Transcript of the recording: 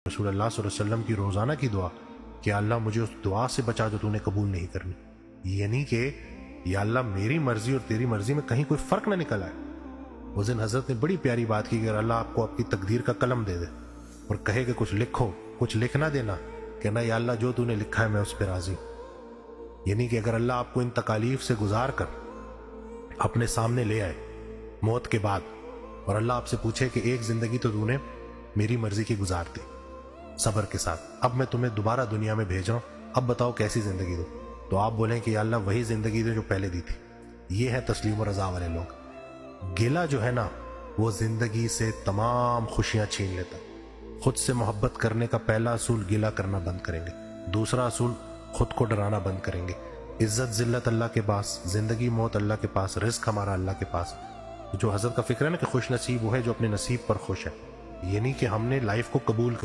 रसूलुल्लाह सल्लल्लाहु अलैहि वसल्लम की रोज़ाना की दुआ कि अल्लाह मुझे उस दुआ से बचा जो तूने कबूल नहीं करनी, यानी कि या अल्लाह मेरी मर्जी और तेरी मर्जी में कहीं कोई फ़र्क ना निकल आए। उस दिन हज़रत ने बड़ी प्यारी बात की कि अगर अल्लाह आपको आपकी तकदीर का कलम दे दे और कहे कि कुछ लिखो, कुछ लिखना देना, कहना या अल्लाह जो तूने लिखा है मैं उस पर राज़ी। यानी कि अगर अल्लाह आपको इन तकालीफ से गुजार कर अपने सामने ले आए मौत के बाद और अल्लाह आपसे पूछे कि एक ज़िंदगी तो तूने मेरी मर्जी की गुजार दी सब्र के साथ, अब मैं तुम्हें दोबारा दुनिया में भेज रहा हूं, अब बताओ कैसी जिंदगी दो, तो आप बोलें कि या अल्लाह वही जिंदगी दे जो पहले दी थी। ये है तस्लीम और रजा वाले लोग। गिला जो है ना वो जिंदगी से तमाम खुशियां छीन लेता। खुद से मोहब्बत करने का पहला असूल गिला करना बंद करेंगे, दूसरा असूल खुद को डराना बंद करेंगे। इज्जत जिल्लत अल्लाह के पास, जिंदगी मौत अल्लाह के पास, रिस्क हमारा अल्लाह के पास। जो हजरत का फिक्र है ना कि खुश नसीब वो है जो अपने नसीब पर खुश है, यानी कि हमने लाइफ को कबूल कर